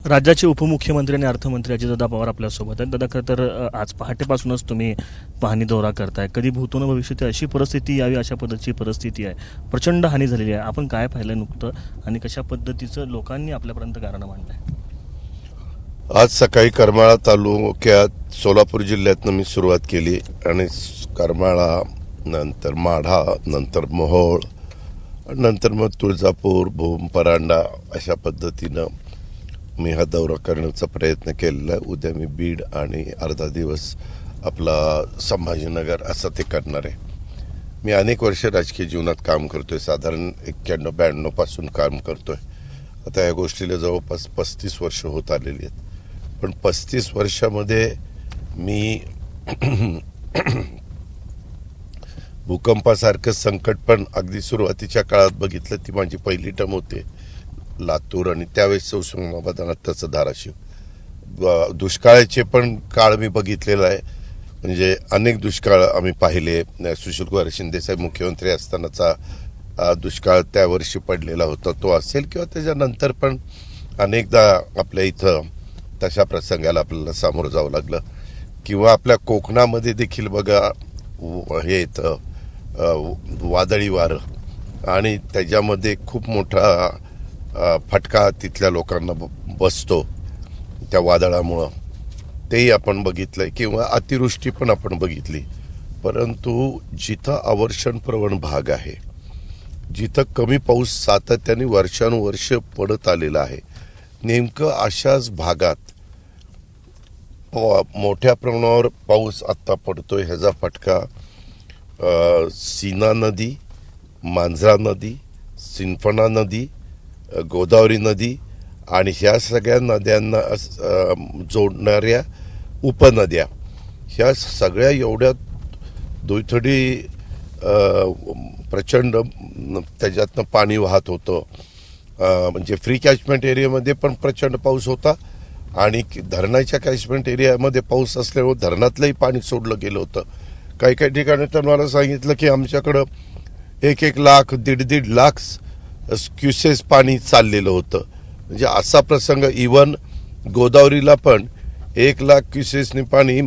राज्याचे उपमुख्यमंत्री आणि अर्थमंत्री अजितदादा पवार आपल्यासोबत आहेत. दादा, खरं तर आज पहाटेपासूनच तुम्ही पाहणी दौरा करताय. कधी भूतो न भविष्यती अशी परिस्थिती यावी अशा पद्धतीची परिस्थिती आहे. प्रचंड हानी झालेली आहे. आपण काय पाहिलं नुकतं आणि कशा पद्धतीचं लोकांनी आपल्यापर्यंत कारण मांडलंय? आज सकाळी करमाळा तालुक्यात सोलापूर जिल्ह्यातनं मी सुरुवात केली आणि करमाळा, नंतर माढा, नंतर मोहोळ, नंतर मग तुळजापूर, भूम, परांडा अशा पद्धतीनं मी हा दौरा करण्याचा प्रयत्न केलेला आहे. उद्या मी बीड आणि अर्धा दिवस आपला संभाजीनगर असं ते करणार आहे. मी अनेक वर्ष राजकीय जीवनात काम करतोय, साधारण 91-92 पासून काम करतोय. आता या गोष्टीला जवळपास 35 वर्ष होत आलेली आहेत. पण 35 वर्षामध्ये मी भूकंपासारखं संकट पण अगदी सुरुवातीच्या काळात बघितलं. ती माझी पहिली टर्म होते लातूर, आणि त्यावेळेस उस्मानाबाद आणि आत्ताचं धाराशिव. दुष्काळाचे पण काळ मी बघितलेला आहे. म्हणजे अनेक दुष्काळ आम्ही पाहिले. सुशीलकुमार शिंदेसाहेब मुख्यमंत्री असतानाचा दुष्काळ त्या वर्षी पडलेला होता, तो असेल, किंवा त्याच्यानंतर पण अनेकदा आपल्या इथं तशा प्रसंगाला आपल्याला सामोरं जावं लागलं. किंवा आपल्या कोकणामध्ये देखील बघा हे येतं वादळी वारं, आणि त्याच्यामध्ये खूप मोठा फटका तिथल्या लोकांना बसतो त्या वादळामुळं. तेही आपण बघितलंय. किंवा अतिवृष्टी पण आपण बघितली. परंतु जिथं अवर्षणप्रवण भाग आहे, जिथं कमी पाऊस सातत्याने वर्षानुवर्ष पडत आलेला आहे, नेमकं अशाच भागात मोठ्या प्रमाणावर पाऊस आत्ता पडतोय. ह्याचा फटका सीना नदी, मांजरा नदी, सिंफणा नदी, गोदावरी नदी आणि ह्या सगळ्या नद्यांना जोडणाऱ्या उपनद्या, ह्या सगळ्या एवढ्या दुथडी प्रचंड त्याच्यातनं पाणी वाहत होतं. म्हणजे फ्री कॅचमेंट एरियामध्ये पण प्रचंड पाऊस होता, आणि धरणाच्या कॅचमेंट एरियामध्ये पाऊस असल्यामुळे धरणातलंही पाणी सोडलं गेलं होतं. काही काही ठिकाणी तर मला सांगितलं की आमच्याकडं 1-1 लाख 1.5 लाख क्युसेस पाणी चाललेलं होतं. म्हणजे असा प्रसंग. इव्हन गोदावरीला पण 1 लाख क्युसेसनी पाणी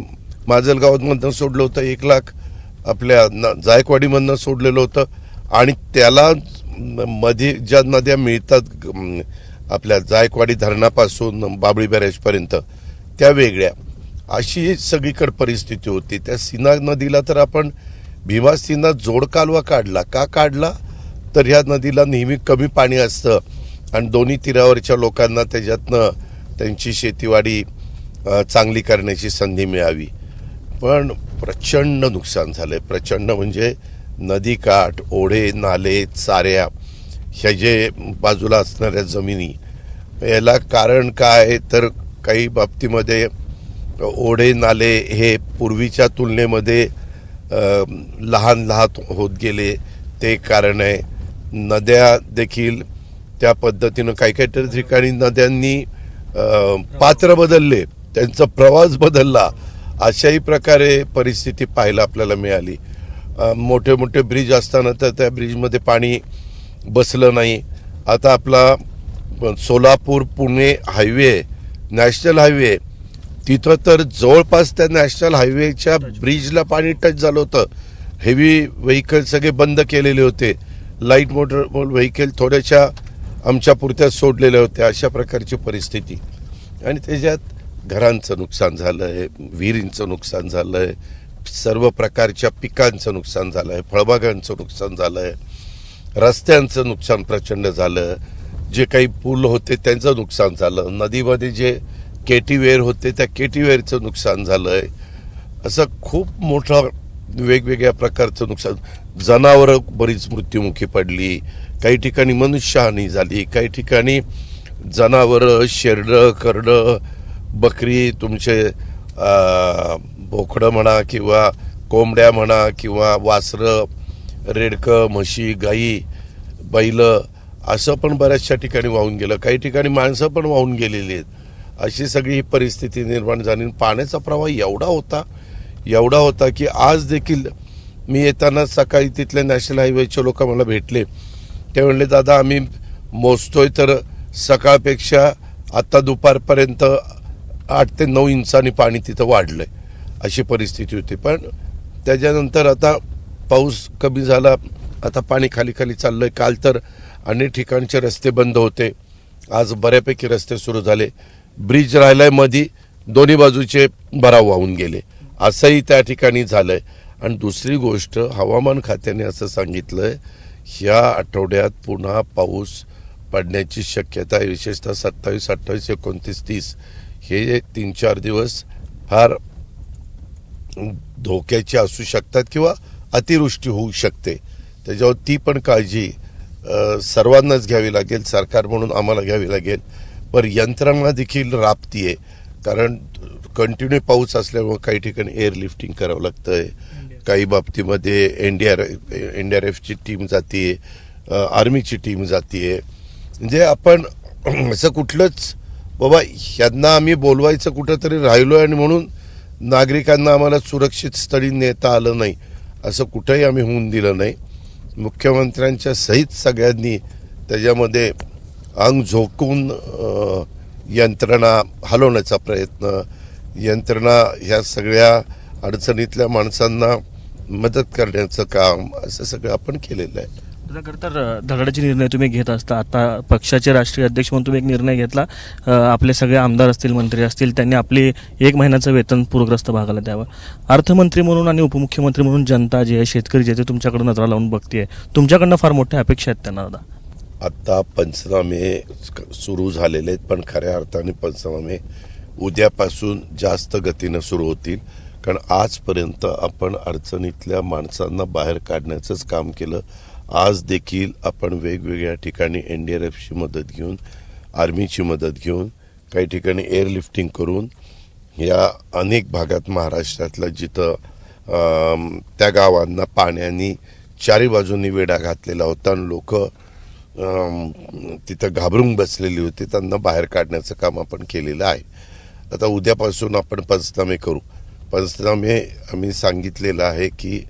माजलगावातमधनं सोडलं होतं, 1 लाख आपल्या जायकवाडीमधनं सोडलेलं होतं, आणि त्याला मध्ये ज्या नद्या मिळतात आपल्या जायकवाडी धरणापासून बाबळी बॅरेजपर्यंत, त्या वेगळ्या. अशी सगळीकडे परिस्थिती होती. त्या सीना नदीला तर आपण भीमा सीना जोड कालवा काढला. का काढला? तर ह्या नदीला नेहमी कमी पाणी असतं आणि दोन्ही तीरावरच्या लोकांना त्याच्यातनं त्यांची शेतीवाडी चांगली करण्याची संधी मिळावी. पण प्रचंड नुकसान झालंय. प्रचंड म्हणजे नदीकाठ, ओढे, नाले, चाऱ्या, ह्या जे बाजूला असणाऱ्या जमिनी, याला कारण काय? तर काही बाबतीमध्ये ओढे नाले हे पूर्वीच्या तुलनेमध्ये लहान लहान होत गेले, ते कारण आहे. नद्या देखील त्या पद्धतीनं काही काही ठिकाणी नद्यांनी पात्र बदलले, त्यांचा प्रवास बदलला. अशाही प्रकारे परिस्थिती पाहायला आपल्याला मिळाली. मोठे मोठे ब्रिज असताना तर त्या ब्रिजमध्ये पाणी बसलं नाही. आता आपला Solapur Pune highway, national highway, तिथं तर जवळपास त्या नॅशनल हायवेच्या ब्रिजला पाणी टच झालं होतं. हेवी व्हेकल सगळे बंद केलेले होते. लाईट मोटर व्हेकल थोड्याशा आमच्या पुरत्या सोडलेल्या होत्या. अशा प्रकारची परिस्थिती. आणि त्याच्यात घरांचं नुकसान झालंय, विहिरींचं नुकसान झालंय, सर्व प्रकारच्या पिकांचं नुकसान झालंय, फळबागांचं नुकसान झालंय, रस्त्यांचं नुकसान प्रचंड झालं, जे काही पूल होते त्यांचं नुकसान झालं, नदीमध्ये जे केटीवेअर होते त्या केटीवेअरचं नुकसान झालंय. असं खूप मोठं वेगवेगळ्या प्रकारचं नुकसान. जनावरं बरीच मृत्युमुखी पडली, काही ठिकाणी मनुष्यहानी झाली, काही ठिकाणी जनावरं, शेरडं, करडं, बकरी, तुमचे बोकडं म्हणा किंवा कोंबड्या म्हणा किंवा वासरं, रेडकं, म्हशी, गाई, बैल, असं पण बऱ्याचशा ठिकाणी वाहून गेलं. काही ठिकाणी माणसं पण वाहून गेलेली आहेत. अशी सगळी ही परिस्थिती निर्माण झाली. पाण्याचा प्रवाह एवढा होता की आज देखील मी येताना सकाळी तिथले नॅशनल हायवेचे लोक मला भेटले. ते म्हणले, दादा आम्ही मोजतोय तर सकाळपेक्षा आता दुपारपर्यंत 8 ते 9 इंचांनी पाणी तिथं वाढलंय, अशी परिस्थिती होती. पण त्याच्यानंतर आता पाऊस कमी झाला, आता पाणी खाली खाली चाललंय. काल तर अनेक ठिकाणचे रस्ते बंद होते, आज बऱ्यापैकी रस्ते सुरू झाले. ब्रिज राहिलाय मधी, दोन्ही बाजूचे भराव वाहून गेले, असंही त्या ठिकाणी झालंय. आणि दुसरी गोष्ट, हवामान खात्याने असं सांगितलंय, ह्या आठवड्यात पुन्हा पाऊस पडण्याची शक्यता आहे. विशेषतः 27, 28, 29, 30 हे 3-4 दिवस फार धोक्याची असू शकतात किंवा अतिवृष्टी होऊ शकते. त्याच्यावर ती पण काळजी सर्वांनाच घ्यावी लागेल, सरकार म्हणून आम्हाला घ्यावी लागेल. पण यंत्रणा देखील राबतीये, कारण कंटिन्यू पाऊस असल्यामुळे काही ठिकाणी एअरलिफ्टिंग करावं लागतंय, काही बाबतीमध्ये एनडीआरएफची टीम जातीये, आर्मीची टीम जातीये. म्हणजे आपण असं कुठलंच बाबा ह्यांना आम्ही बोलवायचं कुठंतरी राहिलोय आणि म्हणून नागरिकांना आम्हाला सुरक्षित स्थळी नेता आलं नाही, असं कुठंही आम्ही होऊन दिलं नाही. मुख्यमंत्र्यांच्या सहित सगळ्यांनी त्याच्यामध्ये अंग झोकून यंत्रणा हलवण्याचा प्रयत्न, यंत्रणा ह्या सगळ्या अडचणीतल्या माणसांना मदत करण्याचं काम, असं सगळं आपण केलेलं आहे. तर धडाडीचे निर्णय तुम्ही घेत असता. आता पक्षाचे राष्ट्रीय अध्यक्ष म्हणून तुम्ही एक निर्णय घेतला, आपले सगळे आमदार असतील, मंत्री असतील, त्यांनी आपले 1 महिन्याचं वेतन पूरग्रस्त भागाला द्यावं. अर्थमंत्री म्हणून आणि उपमुख्यमंत्री म्हणून जनता जे आहे, शेतकरी जे ते तुमच्याकडे नजरा लावून बघतीये. तुमच्याकडनं फार मोठ्या अपेक्षा आहेत त्यांना दादा. आता पंचनामे सुरू झालेले आहेत, पण खऱ्या अर्थाने पंचनामे उद्यापासून जास्त गतीनं सुरू होतील. कारण आजपर्यंत आपण अडचणीतल्या माणसांना बाहेर काढण्याचंच काम केलं. आज देखील आपण वेगवेगळ्या ठिकाणी एनडीआरएफची मदत घेऊन, आर्मीची मदत घेऊन, काही ठिकाणी एअरलिफ्टिंग करून या अनेक भागात महाराष्ट्रातल्या जिथं त्या गावांना पाण्याने चारी बाजूंनी वेढा घातलेला होता आणि लोक तिथं घाबरून बसलेली होती, त्यांना बाहेर काढण्याचं काम आपण केलेलं आहे. आता उद्यापासून आपण पंचनामे करू. पंचनामे आम्ही सांगितलेलं आहे की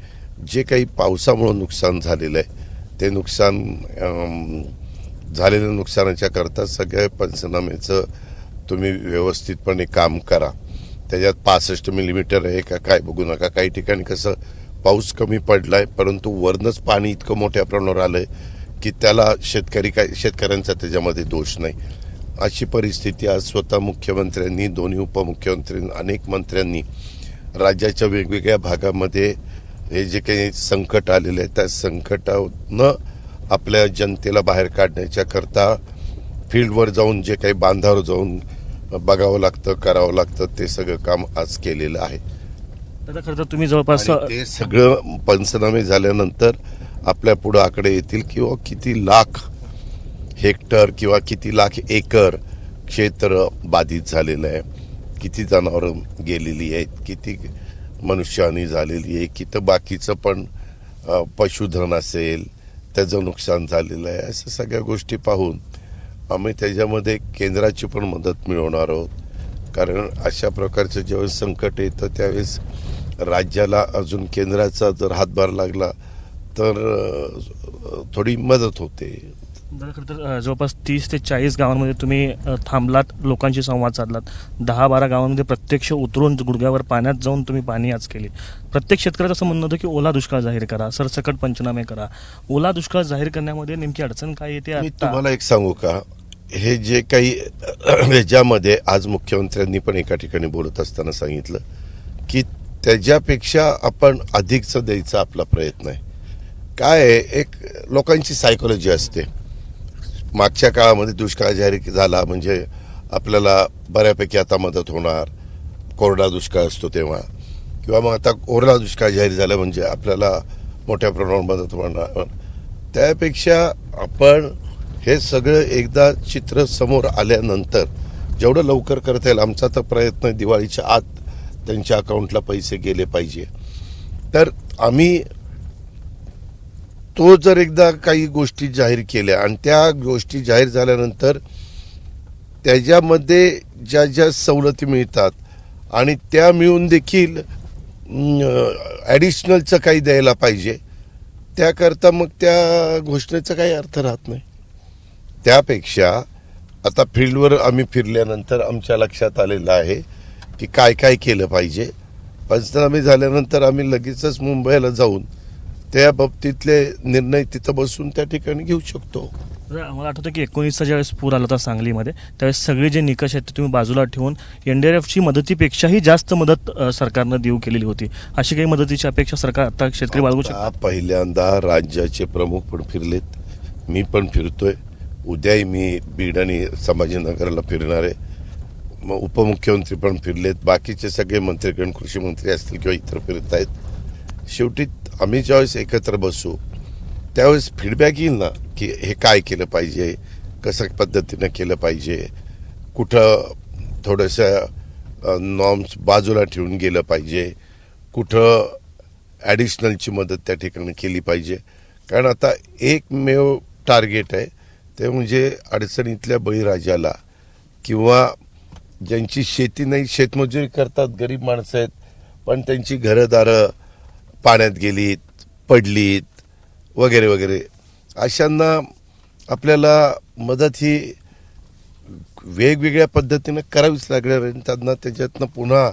जे काही पावसामुळे नुकसान झालेलं आहे, ते नुकसान झालेल्या नुकसानाच्या करता सगळ्या पंचनामेचं तुम्ही व्यवस्थितपणे काम करा. त्याच्यात 65 मिलीमीटर आहे का काय बघू नका. काही ठिकाणी कसं पाऊस कमी पडलाय, परंतु वरनच पाणी इतकं मोठ्या प्रमाणावर आलंय की त्याला शेतकऱ्यांचा त्याच्यामध्ये दोष नाही, अशी परिस्थिती. आज स्वतः मुख्यमंत्र्यांनी, दोन्ही उपमुख्यमंत्र्यांनी, अनेक मंत्र्यांनी राज्याच्या वेगवेगळ्या भागामध्ये हे जे काही संकट आलेले आहे, त्या संकटानं आपल्या जनतेला बाहेर काढण्याच्या करता फील्डवर जाऊन, जे काही बांधावर जाऊन बघावं लागतं, करावं लागतं, ते सगळं काम आज केलेलं आहे. दादा खरं तर तुम्ही जवळपास ते सगळं पंचनामे झाल्यानंतर आपल्या पुढे आकडे येतील किंवा किती लाख हेक्टर किंवा किती लाख एकर क्षेत्र बाधित झालेलं आहे, किती जनावरं गेलेली आहेत, किती मनुष्यहानी झालेली आहे, किती बाकीचं पण पशुधन असेल त्याचं नुकसान झालेलं आहे. असं सगळ्या गोष्टी पाहून आम्ही त्याच्यामध्ये केंद्राची पण मदत मिळवणार आहोत. कारण अशा प्रकारचं ज्यावेळेस संकट येतं त्यावेळेस राज्याला अजून केंद्राचा जर हातभार लागला तर थोडी मदत होते. खरं तर जवळपास 30 ते 40 गावांमध्ये तुम्ही थांबलात, लोकांशी संवाद साधलात. 10-12 गावांमध्ये प्रत्यक्ष उतरून गुडघ्यावर पाण्यात जाऊन तुम्ही पाणी आज केली. प्रत्येक शेतकऱ्याचं असं म्हणणं होतं की ओला दुष्काळ जाहीर करा, सरसकट पंचनामे करा. ओला दुष्काळ जाहीर करण्यामध्ये नेमकी अडचण काय येते? मी तुम्हाला एक सांगू का, हे जे काही ह्याच्यामध्ये आज मुख्यमंत्र्यांनी पण एका ठिकाणी बोलत असताना सांगितलं की त्याच्यापेक्षा आपण अधिकचं द्यायचा आपला प्रयत्न आहे. काय आहे, एक लोकांची सायकोलॉजी असते. मागच्या काळामध्ये दुष्काळ जाहीर झाला म्हणजे आपल्याला बऱ्यापैकी आता मदत होणार, कोरडा दुष्काळ असतो तेव्हा, किंवा मग आता ओरला दुष्काळ जाहीर झाला म्हणजे आपल्याला मोठ्या प्रमाणावर मदत होणार. त्यापेक्षा आपण हे सगळं एकदा चित्र समोर आल्यानंतर जेवढं लवकर करता येईल, आमचा तर प्रयत्न आहे दिवाळीच्या आत त्यांच्या अकाउंटला पैसे गेले पाहिजे. तर आम्ही तो जर एकदा काही गोष्टी जाहीर केल्या आणि त्या गोष्टी जाहीर झाल्यानंतर त्याच्यामध्ये ज्या ज्या सवलती मिळतात आणि त्या मिळून देखील ॲडिशनलचं काही द्यायला पाहिजे, त्याकरता मग त्या घोषणेचा काही अर्थ राहत नाही. त्यापेक्षा आता फील्डवर आम्ही फिरल्यानंतर आमच्या लक्षात आलेलं आहे की काय काय केलं पाहिजे. पंचनामे झाल्यानंतर आम्ही लगेचच मुंबईला जाऊन त्या बाबतीतले निर्णय तिथं बसून त्या ठिकाणी घेऊ शकतो. मला आठवतं की 19चा ज्यावेळेस पूर आला होता सांगलीमध्ये, त्यावेळेस सगळे जे निकष आहेत ते तुम्ही बाजूला ठेवून NDRFची मदतीपेक्षाही जास्त मदत सरकारनं देऊ केलेली होती. अशी काही मदतीची अपेक्षा सरकार आता शेतकरी बाळगू आता शकतात? पहिल्यांदा राज्याचे प्रमुख पण फिरलेत, मी पण फिरतोय, उद्याही मी बीड आणि संभाजीनगरला फिरणार आहे. मग उपमुख्यमंत्री पण फिरलेत, बाकीचे सगळे मंत्रीगण, कृषी मंत्री असतील किंवा इतर फिरत आहेत. शेवटी आम्ही ज्यावेळेस एकत्र बसू त्यावेळेस फीडबॅक येईल ना की हे काय केलं पाहिजे, कसं पद्धतीनं केलं पाहिजे, कुठं थोडंसं नॉर्म्स बाजूला ठेवून गेलं पाहिजे, कुठं ॲडिशनलची मदत त्या ठिकाणी केली पाहिजे. कारण आता एकमेव टार्गेट आहे ते म्हणजे अडचणीतल्या बळीराजाला किंवा ज्यांची शेती नाही, शेतमजुरी करतात, गरीब माणसं आहेत, पण त्यांची घरंदारं पाण्यात गेलीत, पडलीत वगैरे वगैरे, अशांना आपल्याला मदत ही वेगवेगळ्या पद्धतीनं करावीच लागणार आहे. त्यांना त्याच्यातनं पुन्हा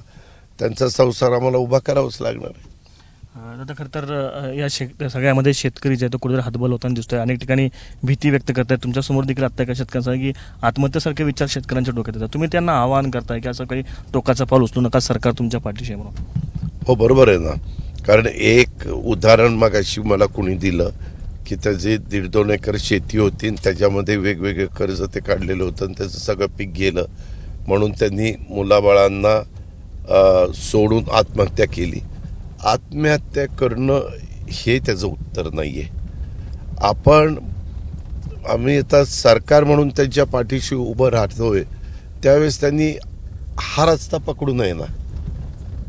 त्यांचा संसार आम्हाला उभा करावाच लागणार आहे. आता खरं तर या सगळ्यामध्ये शेतकरी जे आहे तो कुठेतरी हातबल होताना दिसतोय. अनेक ठिकाणी भीती व्यक्त करतायत. तुमच्यासमोर देखील आता एका शेतकऱ्यांचा की आत्महत्येसारखे विचार शेतकऱ्यांच्या डोक्यात येतात. तुम्ही त्यांना आवाहन करताय की असं काही टोकाचा पाऊल उचलू नका, सरकार तुमच्या पाठीशी आहे म्हणून? हो, बरोबर आहे ना. कारण एक उदाहरण मगाशी मला कुणी दिलं की त्याची 1.5-2 एकर शेती होती आणि त्याच्यामध्ये वेगवेगळे कर्ज ते काढलेलं होतं आणि त्याचं सगळं पीक गेलं म्हणून त्यांनी मुलाबाळांना सोडून आत्महत्या केली. आत्महत्या करणं हे त्याचं उत्तर नाही आहे. आम्ही आता सरकार म्हणून त्यांच्या पाठीशी उभं राहतोय त्यावेळेस त्यांनी हा रस्ता पकडू नये ना.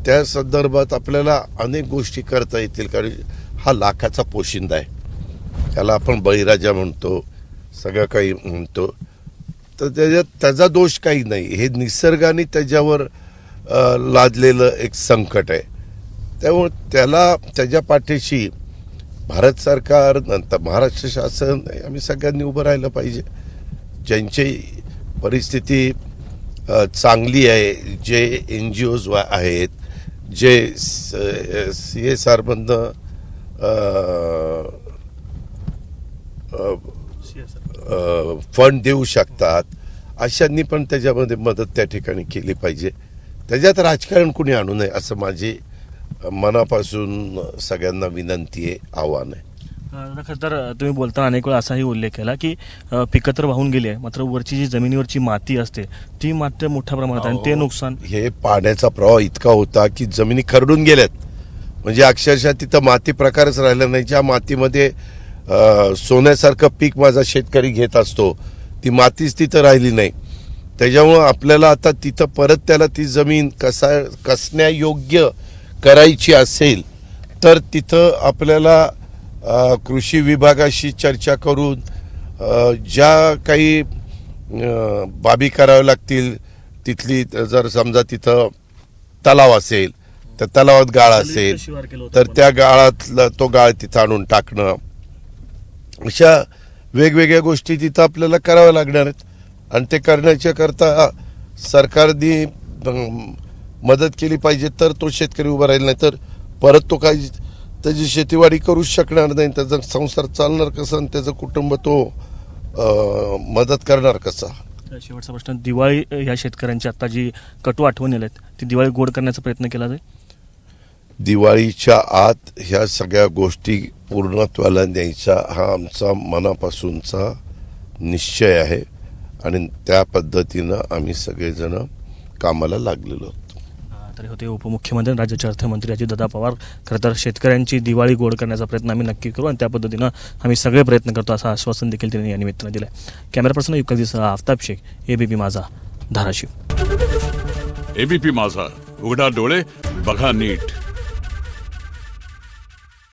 त्या संदर्भात आपल्याला अनेक गोष्टी करता येतील. कारण हा लाखाचा पोशिंदा आहे, त्याला आपण बळीराजा म्हणतो, सगळं काही म्हणतो, तर त्याचा दोष काही नाही. हे निसर्गाने त्याच्यावर लादलेलं एक संकट आहे. त्यामुळे त्याच्या पाठीशी भारत सरकार, नंतर महाराष्ट्र शासन, आम्ही सगळ्यांनी उभं राहिलं पाहिजे. ज्यांची परिस्थिती चांगली आहे, जे NGOs आहेत, जे CSR मधनं फंड देऊ शकतात, अशांनी पण त्याच्यामध्ये मदत त्या ठिकाणी केली पाहिजे. त्याच्यात राजकारण कुणी आणू नये असं माझी मनापासून सगळ्यांना विनंती आहे, आव्हान आहे. खरं तर तुम्ही बोलताना अनेक वेळा असाही उल्लेख केला की पिकं तर वाहून गेली आहे, मात्र वरची जी जमिनीवरची माती असते ती मात्र मोठ्या प्रमाणात आहे आणि ते नुकसान. हे पाण्याचा प्रवाह इतका होता की जमिनी खरडून गेल्यात. म्हणजे अक्षरशः तिथं माती प्रकारच राहिला नाही. ज्या मातीमध्ये सोन्यासारखं पीक माझा शेतकरी घेत असतो ती मातीच तिथं राहिली नाही. त्याच्यामुळं आपल्याला आता तिथं परत त्याला ती जमीन कसण्यायोग्य करायची असेल तर तिथं आपल्याला कृषी विभागाशी चर्चा करून ज्या काही बाबी कराव्या लागतील, तिथली जर समजा तिथं तलाव असेल तर तलावात गाळ असेल तर त्या गाळातला तो गाळ तिथं आणून टाकणं, अशा वेगवेगळ्या गोष्टी तिथं आपल्याला कराव्या लागणार आहेत. आणि ते करण्याच्या करता सरकारने मदत केली पाहिजे तर तो शेतकरी उभा राहील. नाही तर परत तो काही त्याची शेतीवाडी करूच शकणार नाही. त्याचा संसार चालणार कसा आणि त्याचं कुटुंब तो मदत करणार कसा? शेवटचा प्रश्न, दिवाळी या शेतकऱ्यांची आता जी कटू आठवणी आहेत ती दिवाळी गोड करण्याचा प्रयत्न केला जाईल? दिवाळीच्या आत ह्या सगळ्या गोष्टी पूर्णत्वाला न्यायचा हा आमचा मनापासूनचा निश्चय आहे आणि त्या पद्धतीनं आम्ही सगळेजण कामाला लागलेलो आहोत. तरी होते उपमुख्यमंत्री, राज्याचे अर्थमंत्री अजितदादा पवार. खरं तर शेतकऱ्यांची दिवाळी गोड करण्याचा प्रयत्न आम्ही नक्की करू आणि त्या पद्धतीनं आम्ही सगळे प्रयत्न करतो असं आश्वासन देखील त्यांनी या निमित्तानं दिलं आहे. कॅमेरा पर्सन युक्ताजीसह आफताब शेख, ABP माझा, धाराशिव. ABP माझा, उघडा डोळे बघा नीट.